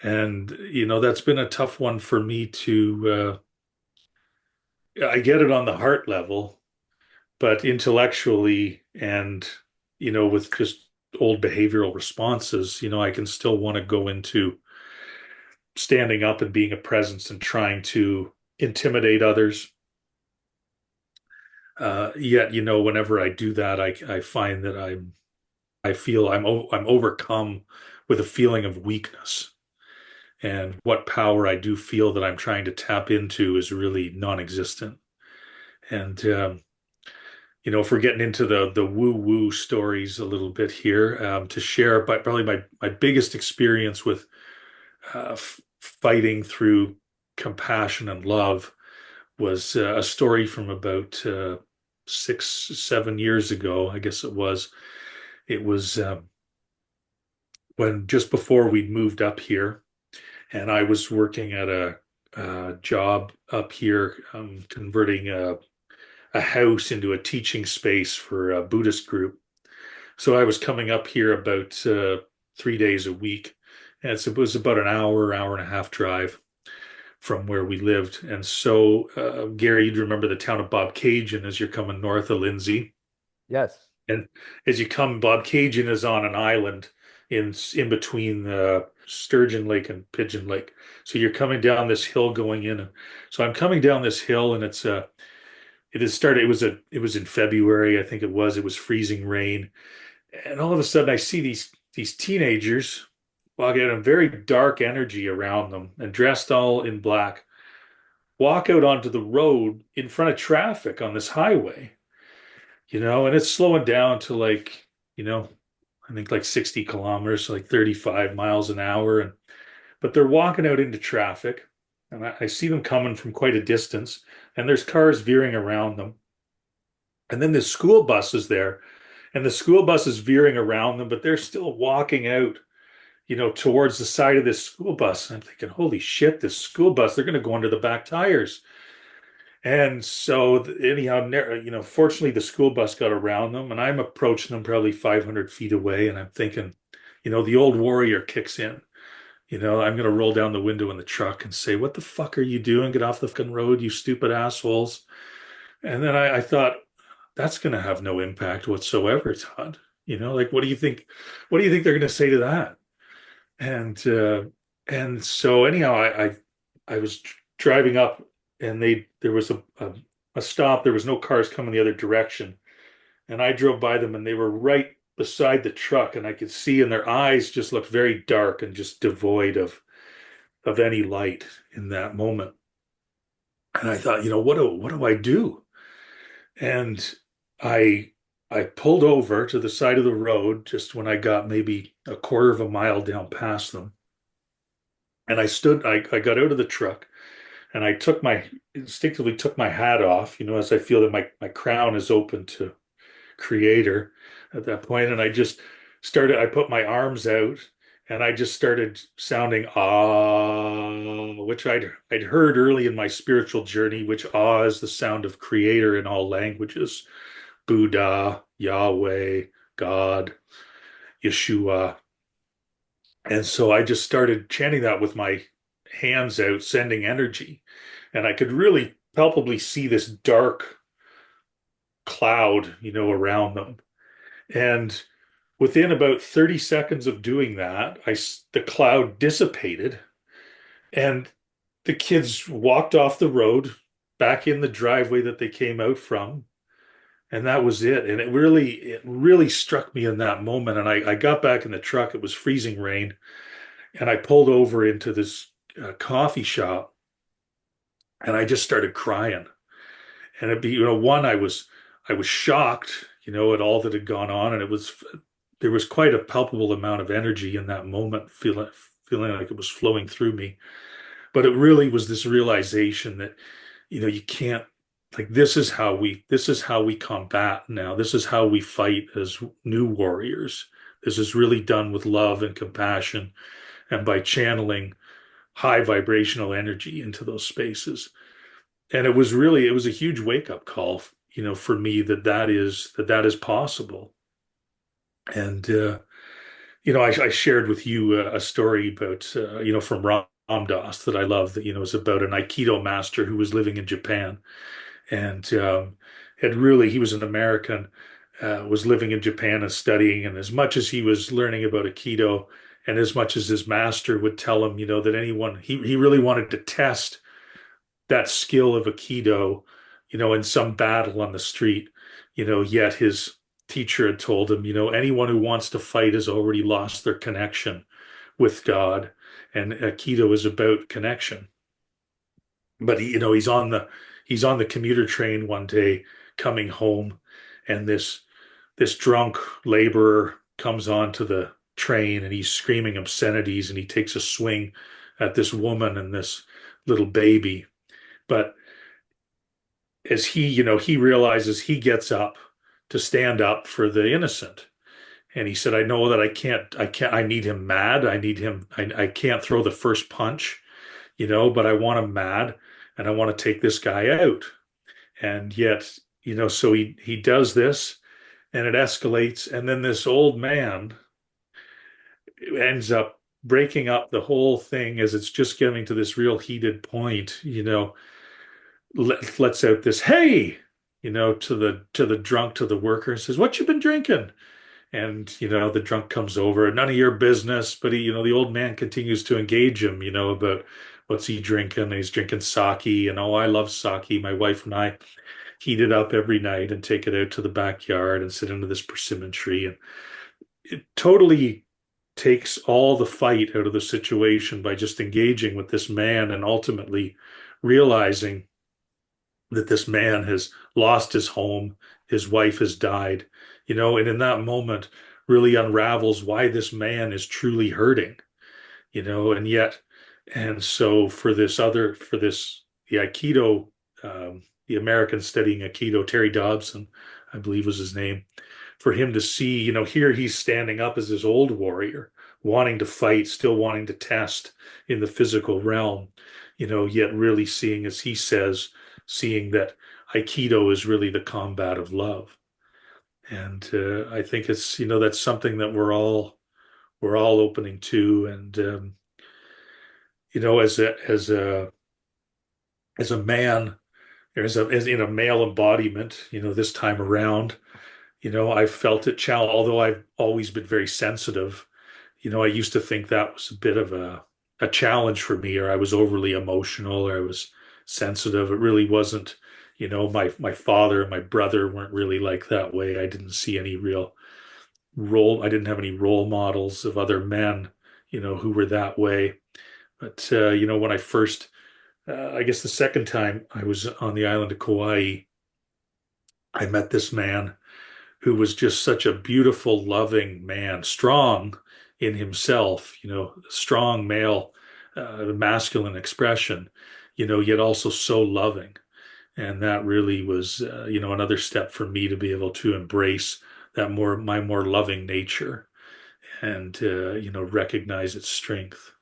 And, that's been a tough one for me to, I get it on the heart level, but intellectually and, with just old behavioral responses, I can still want to go into standing up and being a presence and trying to intimidate others. Yet, whenever I do that, I find that I feel I'm overcome with a feeling of weakness. And what power I do feel that I'm trying to tap into is really non-existent. And if we're getting into the woo-woo stories a little bit here, to share, but probably my biggest experience with fighting through compassion and love was a story from about 6, 7 years ago, I guess it was. It was when just before we moved up here, and I was working at a job up here, converting a house into a teaching space for a Buddhist group. So I was coming up here about 3 days a week, and it was about an hour and a half drive from where we lived. And so, Gary, you'd remember the town of Bobcaygeon as you're coming north of Lindsay. Yes. And as you come, Bobcaygeon is on an island in between Sturgeon Lake and Pigeon Lake. So you're coming down this hill going in. So I'm coming down this hill, and it has started. It was in February, I think it was. It was freezing rain, and all of a sudden I see these teenagers walking out, a very dark energy around them, and dressed all in black, walk out onto the road in front of traffic on this highway, and it's slowing down to like, I think like 60 kilometers, like 35 miles an hour. But they're walking out into traffic, and I see them coming from quite a distance, and there's cars veering around them. And then the school bus is there, and the school bus is veering around them, but they're still walking out, towards the side of this school bus. And I'm thinking, holy shit, this school bus, they're going to go under the back tires. And so anyhow, fortunately the school bus got around them, and I'm approaching them probably 500 feet away. And I'm thinking, the old warrior kicks in. I'm going to roll down the window in the truck and say, what the fuck are you doing? Get off the fucking road, you stupid assholes. And then I thought, that's going to have no impact whatsoever, Todd. Like, what do you think? What do you think they're going to say to that? And so anyhow, I was driving up, and there was a stop. There was no cars coming the other direction, and I drove by them, and they were right beside the truck, and I could see, and their eyes just looked very dark and just devoid of any light in that moment. And I thought, what do I do? And I I pulled over to the side of the road just when I got maybe a quarter of a mile down past them. And I got out of the truck, and instinctively took my hat off, as I feel that my crown is open to Creator at that point. And I put my arms out, and I just started sounding ah, which I'd heard early in my spiritual journey, which ah is the sound of Creator in all languages. Buddha, Yahweh, God, Yeshua. And so I just started chanting that with my hands out, sending energy. And I could really palpably see this dark cloud, around them. And within about 30 seconds of doing that, the cloud dissipated, and the kids walked off the road back in the driveway that they came out from. And that was it. And it really struck me in that moment. And I got back in the truck. It was freezing rain. And I pulled over into this coffee shop, and I just started crying. And I was shocked, at all that had gone on. And there was quite a palpable amount of energy in that moment, feeling like it was flowing through me. But it really was this realization that, you can't, like, this is how we combat now. This is how we fight as new warriors. This is really done with love and compassion, and by channeling high vibrational energy into those spaces. And it was a huge wake up call, for me, that is possible. And I shared with you a story about from Ram Dass that I love, that is about an Aikido master who was living in Japan, and had really he was an American, was living in Japan and studying, and as much as he was learning about Aikido, and as much as his master would tell him, that anyone he really wanted to test that skill of Aikido, in some battle on the street, yet his teacher had told him, anyone who wants to fight has already lost their connection with God, and Aikido is about connection. But he's on the commuter train one day coming home, and this drunk laborer comes onto the train and he's screaming obscenities and he takes a swing at this woman and this little baby. But as he realizes, he gets up to stand up for the innocent. And he said, I know that I need him mad. I need him, I can't throw the first punch, but I want him mad and I want to take this guy out. And yet, so he does this and it escalates. And then this old man ends up breaking up the whole thing as it's just getting to this real heated point, lets out this hey, to the drunk, to the worker, and says, what you been drinking? And the drunk comes over, none of your business. But the old man continues to engage him, about what's he drinking. And he's drinking sake, and oh, I love sake. My wife and I heat it up every night and take it out to the backyard and sit under this persimmon tree. And it totally takes all the fight out of the situation by just engaging with this man, and ultimately realizing that this man has lost his home, his wife has died, and in that moment really unravels why this man is truly hurting, and yet, and so for this, the Aikido, the American studying Aikido, Terry Dobson, I believe was his name, for him to see, here he's standing up as this old warrior, wanting to fight, still wanting to test in the physical realm, yet really seeing, as he says, seeing that Aikido is really the combat of love. And I think it's, that's something that we're all opening to. And as a man, as in a male embodiment, this time around, I felt it challenge, although I've always been very sensitive. I used to think that was a bit of a challenge for me, or I was overly emotional, or I was sensitive. It really wasn't. My father and my brother weren't really like that way. I didn't see any real role. I didn't have any role models of other men, who were that way. But when I first, I guess the second time I was on the island of Kauai, I met this man who was just such a beautiful, loving man, strong in himself, strong male, masculine expression, yet also so loving. And that really was, another step for me to be able to embrace my more loving nature, and, recognize its strength.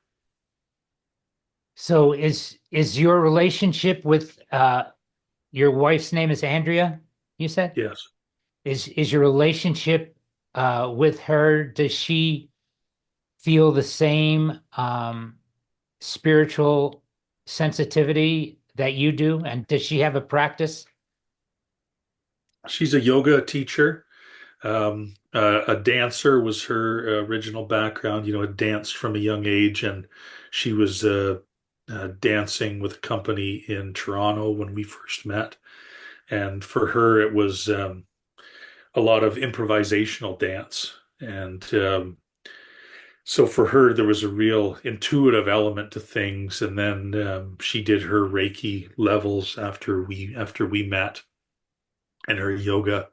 So is your relationship with your wife's name is Andrea, you said? Yes. Is your relationship with her, does she feel the same spiritual sensitivity that you do? And does she have a practice? She's a yoga teacher. A dancer was her original background, had danced from a young age, and she was dancing with a company in Toronto when we first met. And for her, it was a lot of improvisational dance. And so for her, there was a real intuitive element to things. And then she did her Reiki levels after we met, and her yoga.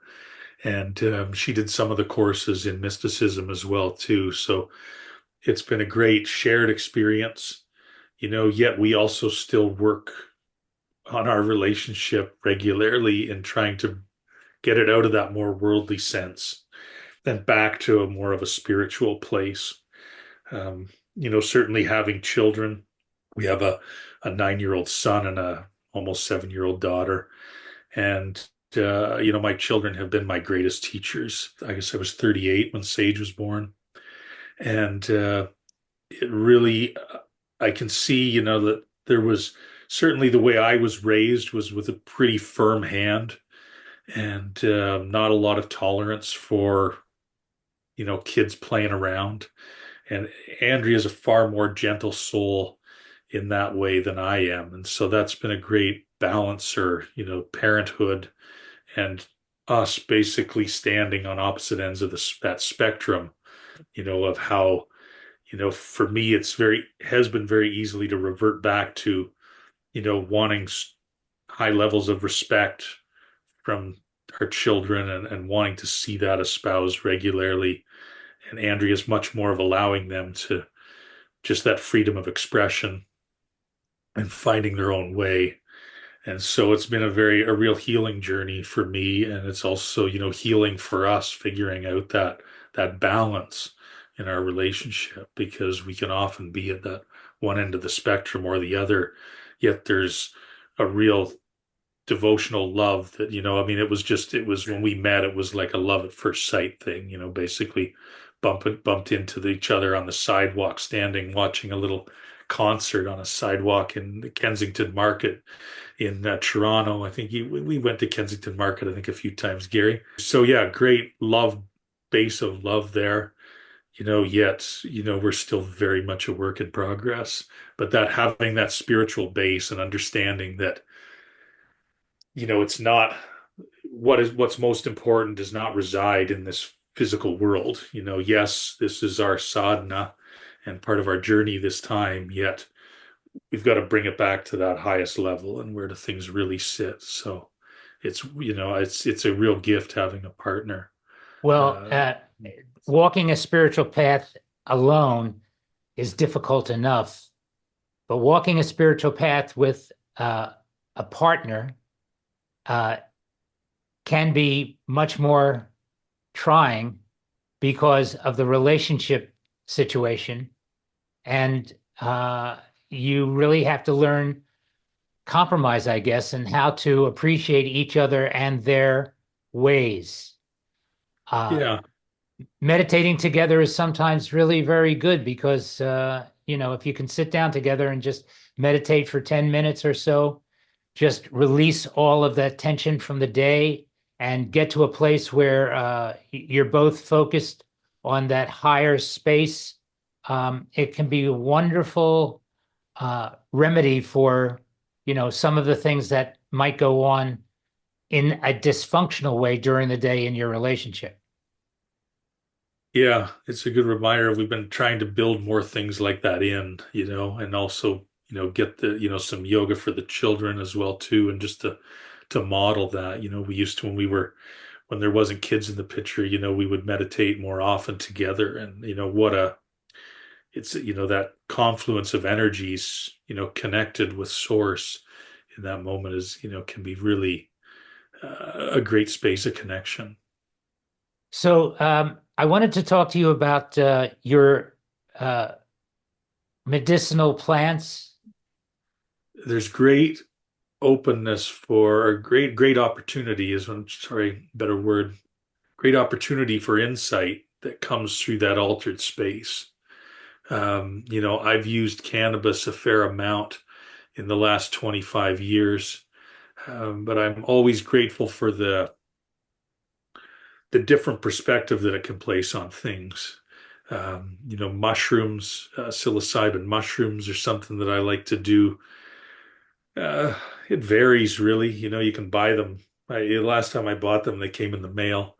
And she did some of the courses in mysticism as well too. So it's been a great shared experience, yet we also still work on our relationship regularly in trying to get it out of that more worldly sense and back to a more of a spiritual place. Certainly having children, we have a 9-year-old son and a almost 7-year-old daughter. And my children have been my greatest teachers. I guess I was 38 when Sage was born. And it really, I can see, that there was certainly the way I was raised was with a pretty firm hand and not a lot of tolerance for, kids playing around. And Andrea's a far more gentle soul in that way than I am. And so that's been a great balancer, parenthood and us basically standing on opposite ends of that spectrum, of how, for me, has been very easily to revert back to, wanting high levels of respect from our children and wanting to see that espoused regularly. And Andrea's much more of allowing them to just that freedom of expression and finding their own way. And so it's been a real healing journey for me. And it's also, healing for us, figuring out that balance in our relationship, because we can often be at that one end of the spectrum or the other. Yet there's a real devotional love that, it was when we met, it was like a love at first sight thing, basically bumped into each other on the sidewalk, standing, watching a little concert on a sidewalk in the Kensington Market in Toronto. I think we went to Kensington Market, I think, a few times, Gary. So yeah, great base of love there. Yet, we're still very much a work in progress. But that having that spiritual base and understanding that, it's not what's most important does not reside in this physical world. Yes, this is our sadhana and part of our journey this time, yet we've got to bring it back to that highest level and where do things really sit. So it's a real gift having a partner. Well, Uh, walking a spiritual path alone is difficult enough, but walking a spiritual path with a partner uh, can be much more trying because of the relationship situation. And you really have to learn compromise, I guess, and how to appreciate each other and their ways. Uh, yeah, Meditating together is sometimes really very good because, if you can sit down together and just meditate for 10 minutes or so, just release all of that tension from the day and get to a place where you're both focused on that higher space. It can be a wonderful remedy for, some of the things that might go on in a dysfunctional way during the day in your relationship. yeah, it's a good reminder. We've been trying to build more things like that in, and also, get some yoga for the children as well too, and just to model that. We used to when there wasn't kids in the picture, we would meditate more often together, and it's that confluence of energies, connected with source in that moment is, can be really a great space of connection. So I wanted to talk to you about your uh, medicinal plants. There's great openness for, or great opportunity is, I'm sorry, better word, great opportunity for insight that comes through that altered space. I've used cannabis a fair amount in the last 25 years, but I'm always grateful for the different perspective that it can place on things. Mushrooms, psilocybin mushrooms are something that I like to do. It varies really. You can buy them. Last time I bought them, they came in the mail,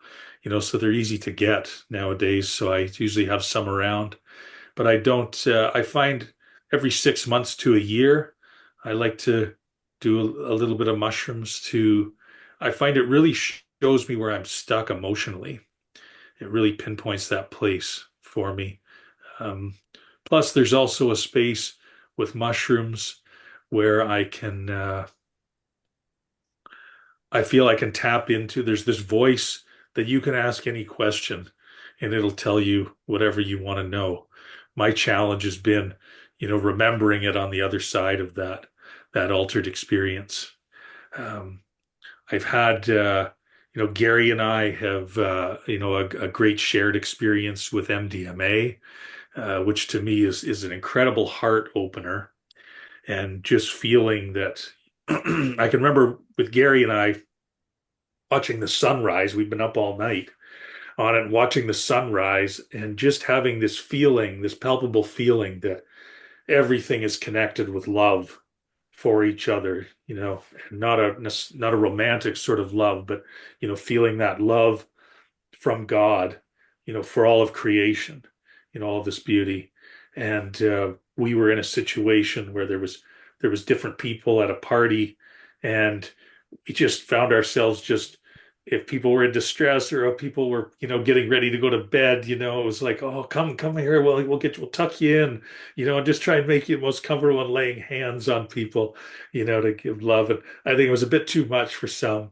so they're easy to get nowadays. So I usually have some around, but I don't, I find every 6 months to a year, I like to do a little bit of mushrooms I find it really shows me where I'm stuck emotionally. It really pinpoints that place for me. Um, Plus, there's also a space with mushrooms where I feel I can tap into, there's this voice that you can ask any question and it'll tell you whatever you want to know. My challenge has been, remembering it on the other side of that altered experience. Um, I've had, Gary and I have, a great shared experience with MDMA, which to me is an incredible heart opener. And just feeling that I can remember with Gary and I watching the sunrise. We've been up all night on it, watching the sunrise, and just having this feeling, this palpable feeling that everything is connected with love for each other, not a romantic sort of love, but feeling that love from God, for all of creation, all of this beauty. And we were in a situation where there was different people at a party, and we just found ourselves just, if people were in distress or if people were, getting ready to go to bed, it was like, oh, come here, we'll tuck you in, and just try and make you most comfortable and laying hands on people, to give love. And I think it was a bit too much for some,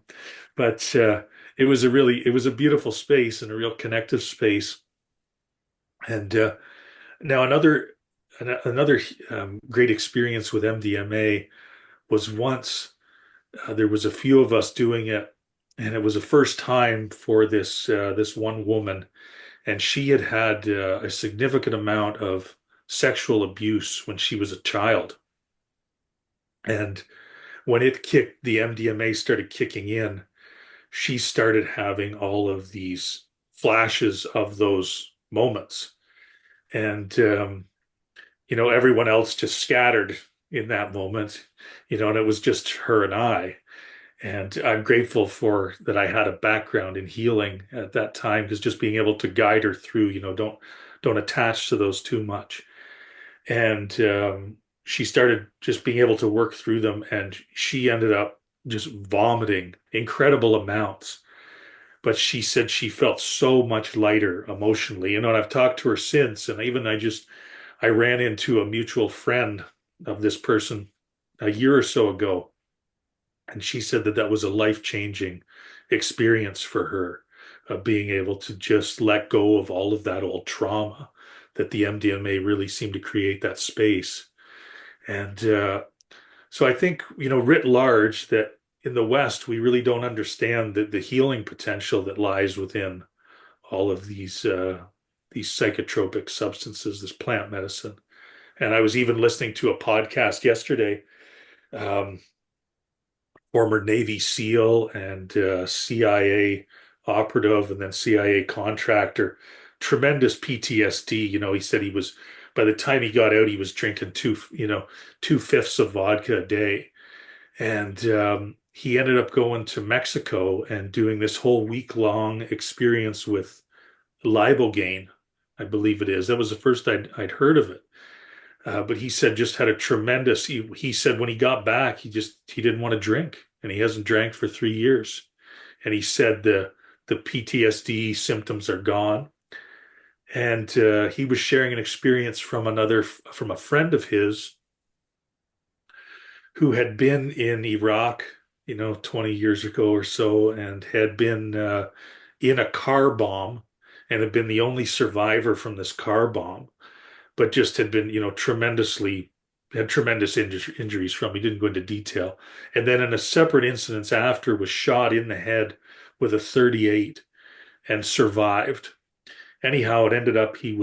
but it was a beautiful space and a real connective space. And now another great experience with MDMA was once there was a few of us doing it, and it was the first time for this one woman, and she had had a significant amount of sexual abuse when she was a child. And when the MDMA started kicking in, she started having all of these flashes of those moments. And, everyone else just scattered in that moment, and it was just her and I. And I'm grateful for that I had a background in healing at that time, because just being able to guide her through, don't attach to those too much. And she started just being able to work through them, and she ended up just vomiting incredible amounts. But she said she felt so much lighter emotionally. And I've talked to her since, and I ran into a mutual friend of this person a year or so ago, and she said that that was a life-changing experience for her, being able to just let go of all of that old trauma, that the MDMA really seemed to create that space. And so I think, writ large, that in the West, we really don't understand the healing potential that lies within all of these psychotropic substances, this plant medicine. And I was even listening to a podcast yesterday, um, former Navy SEAL and CIA operative and then CIA contractor, tremendous PTSD. He said by the time he got out, he was drinking two-fifths of vodka a day. And he ended up going to Mexico and doing this whole week-long experience with libogaine, I believe it is. That was the first I'd heard of it. But he said just had a tremendous. He said when he got back, he didn't want to drink, and he hasn't drank for 3 years. And he said the PTSD symptoms are gone. And he was sharing an experience from a friend of his who had been in Iraq, 20 years ago or so, and had been in a car bomb, and had been the only survivor from this car bomb, but just had been, had tremendous injuries from. He didn't go into detail. And then in a separate incident after, was shot in the head with a 38 and survived. Anyhow, it ended up he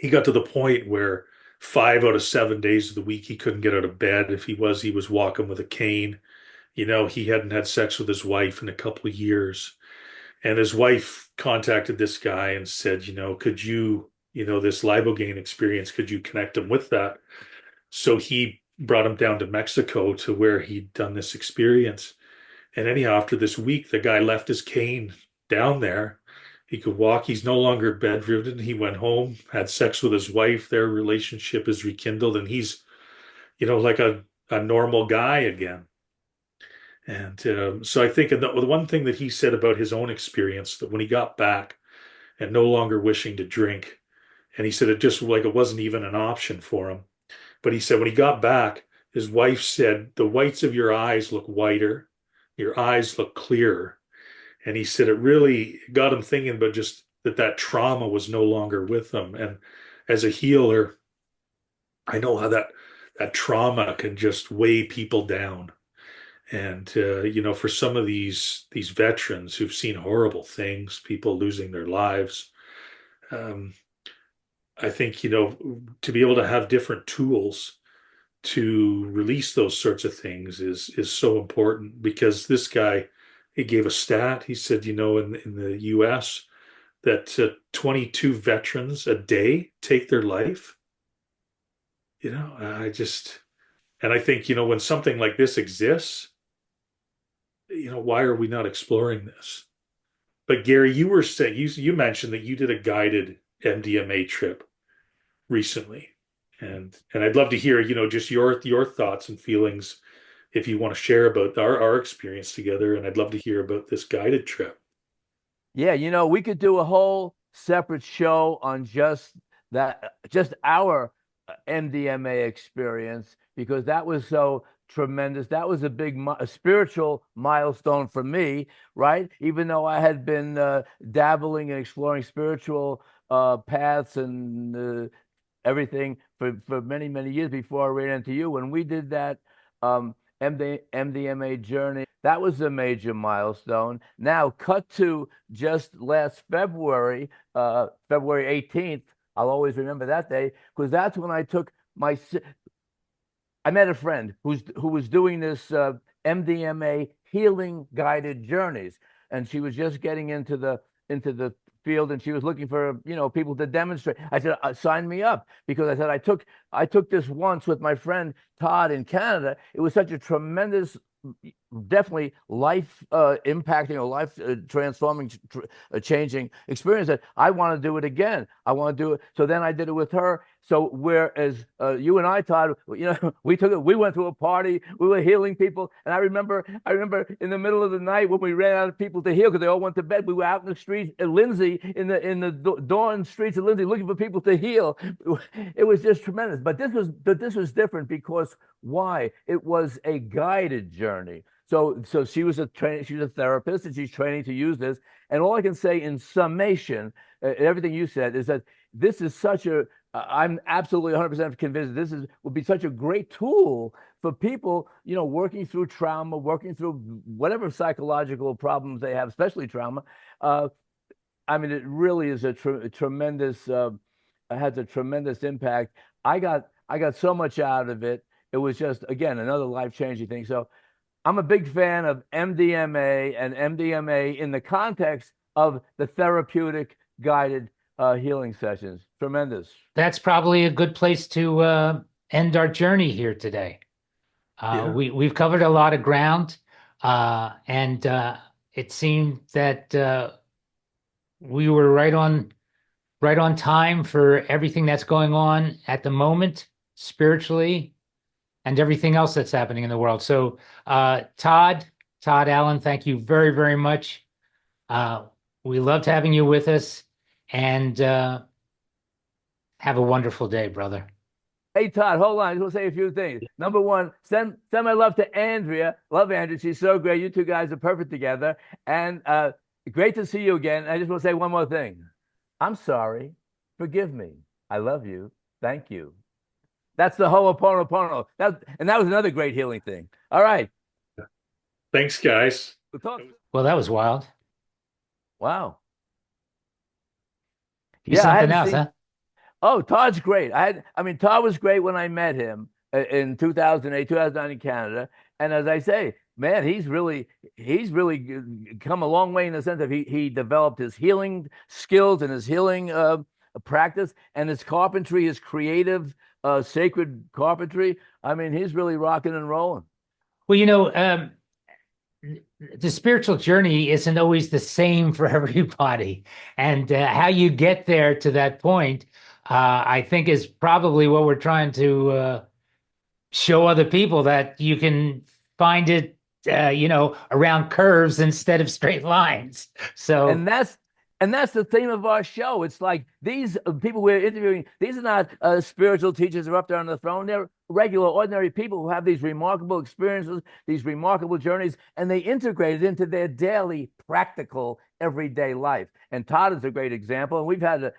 got to the point where 5 out of 7 days of the week he couldn't get out of bed. If he was walking with a cane. He hadn't had sex with his wife in a couple of years. And his wife contacted this guy and said, could you, this libogaine experience, could you connect him with that? So he brought him down to Mexico to where he'd done this experience. And anyhow, after this week, the guy left his cane down there. He could walk. He's no longer bedridden. He went home, had sex with his wife. Their relationship is rekindled, and he's, like a normal guy again. And so I think the one thing that he said about his own experience, that when he got back and no longer wishing to drink, and he said it just like it wasn't even an option for him. But he said when he got back, his wife said, the whites of your eyes look whiter, your eyes look clearer. And he said it really got him thinking about just that trauma was no longer with him. And as a healer, I know how that trauma can just weigh people down. And for some of these veterans who've seen horrible things, people losing their lives, um, I think to be able to have different tools to release those sorts of things is so important because this guy, he gave a stat. He said, in the U.S. that 22 veterans a day take their life. I just, and I think, when something like this exists, why are we not exploring this? But Gary, you were saying you mentioned that you did a guided MDMA trip recently, and I'd love to hear, just your thoughts and feelings if you want to share about our experience together, and I'd love to hear about this guided trip. Yeah, we could do a whole separate show on just our MDMA experience because that was so tremendous. That was a spiritual milestone for me, right? Even though I had been dabbling and exploring spiritual paths and everything for many, many years before I ran into you. When we did that MDMA journey, that was a major milestone. Now, cut to just last February, February 18th. I'll always remember that day because that's when I met a friend who was doing this MDMA healing guided journeys, and she was just getting into the field, and she was looking for people to demonstrate. I said, sign me up because I said I took this once with my friend Todd in Canada. It was such a tremendous, definitely life impacting or life transforming, changing experience that I want to do it again. I want to do it. So then I did it with her. So whereas you and I, Todd, we went to a party, we were healing people, and I remember in the middle of the night when we ran out of people to heal because they all went to bed. We were out in the streets at Lindsay, in the dawn streets of Lindsay, looking for people to heal. It was just tremendous. But this was different because why? It was a guided journey. So she was a therapist, and she's training to use this. And all I can say in summation, everything you said is that this is I'm absolutely 100% convinced would be such a great tool for people, working through trauma, working through whatever psychological problems they have, especially trauma. I mean, it really is a tremendous, has a tremendous impact. I got so much out of it. It was just, again, another life-changing thing. So I'm a big fan of MDMA and MDMA in the context of the therapeutic guided healing sessions. Tremendous. That's probably a good place to end our journey here today. Yeah. We've covered a lot of ground, and it seemed that we were right on time for everything that's going on at the moment, spiritually, and everything else that's happening in the world. So, Todd Allen, thank you very, very much. We loved having you with us, and have a wonderful day, brother. Hey, Todd, hold on. I just want to say a few things. Number one, send my love to Andrea. Love Andrea. She's so great. You two guys are perfect together. And great to see you again. I just want to say one more thing. I'm sorry. Forgive me. I love you. Thank you. That's the Ho'oponopono. And that was another great healing thing. All right. Thanks, guys. We'll talk. Well, that was wild. Wow. He's something else, huh? Oh, Todd's great. Todd was great when I met him in 2008, 2009 in Canada. And as I say, man, he's really come a long way in the sense that he developed his healing skills and his healing practice and his carpentry, his creative, sacred carpentry. I mean, he's really rocking and rolling. Well, the spiritual journey isn't always the same for everybody. And how you get there to that point, I think is probably what we're trying to show other people, that you can find it, around curves instead of straight lines. So, and that's the theme of our show. It's like these people we're interviewing, these are not spiritual teachers who are up there on the throne. They're regular, ordinary people who have these remarkable experiences, these remarkable journeys, and they integrate it into their daily, practical, everyday life. And Todd is a great example. And we've had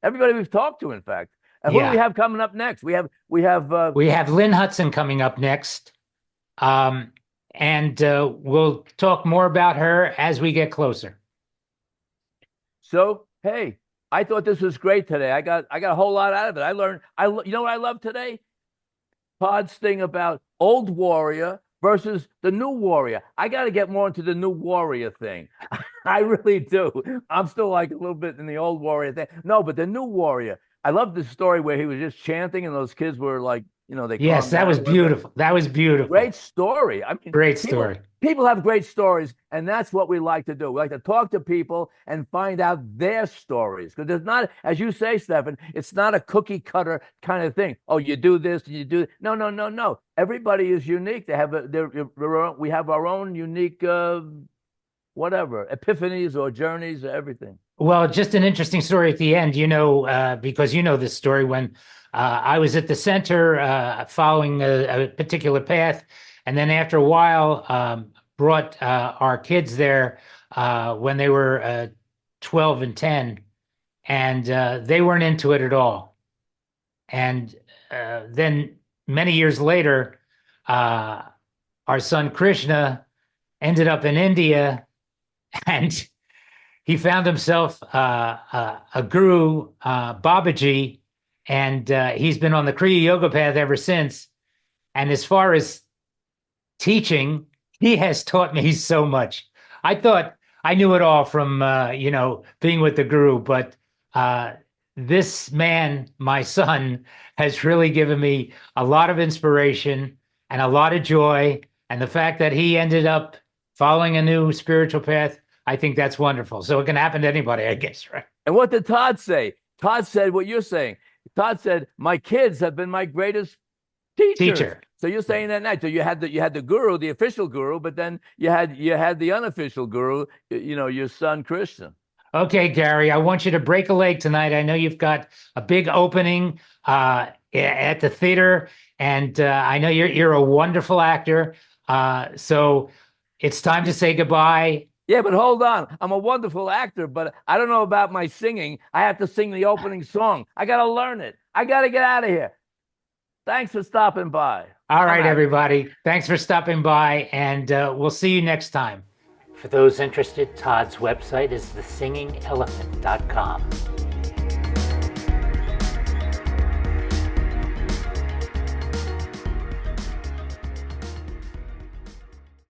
everybody we've talked to, in fact. And who do we have coming up next? We have Lynn Hudson coming up next. and we'll talk more about her as we get closer. So, hey, I thought this was great today. I got a whole lot out of it. I learned. You know what I love today? Todd's thing about old warrior versus the new warrior. I got to get more into the new warrior thing. I really do. I'm still like a little bit in the old warrior thing. No, but the new warrior. I love the story where he was just chanting and those kids were like, they Yes, calmed that down. was beautiful. That was beautiful. Great story. I mean, Great people story. people have great stories, and that's what we like to do. We like to talk to people and find out their stories. Because there's not, as you say, Stefan, it's not a cookie cutter kind of thing. Oh, you do this, you do no, no, no, no. Everybody is unique. They have we have our own unique whatever epiphanies or journeys or everything. Well, just an interesting story at the end, because you know this story when I was at the center following a particular path. And then after a while, brought our kids there when they were 12 and 10, and they weren't into it at all. And then many years later, our son Krishna ended up in India, and he found himself a guru, Babaji, and he's been on the Kriya Yoga path ever since. And as far as teaching, he has taught me so much. I thought I knew it all from being with the guru, but this man, my son, has really given me a lot of inspiration and a lot of joy. And the fact that he ended up following a new spiritual path, I think that's wonderful. So it can happen to anybody, I guess, right? And what did Todd say? Todd said what you're saying. Todd said, "My kids have been my greatest teacher." So you're saying that now. So you had the guru, the official guru, but then you had the unofficial guru, your son Christian. Okay, Gary, I want you to break a leg tonight. I know you've got a big opening at the theater, and I know you're a wonderful actor. So it's time to say goodbye. Yeah, but hold on. I'm a wonderful actor, but I don't know about my singing. I have to sing the opening song. I got to learn it. I got to get out of here. Thanks for stopping by. All right, everybody. Thanks for stopping by, and we'll see you next time. For those interested, Todd's website is thesingingelephant.com.